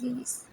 20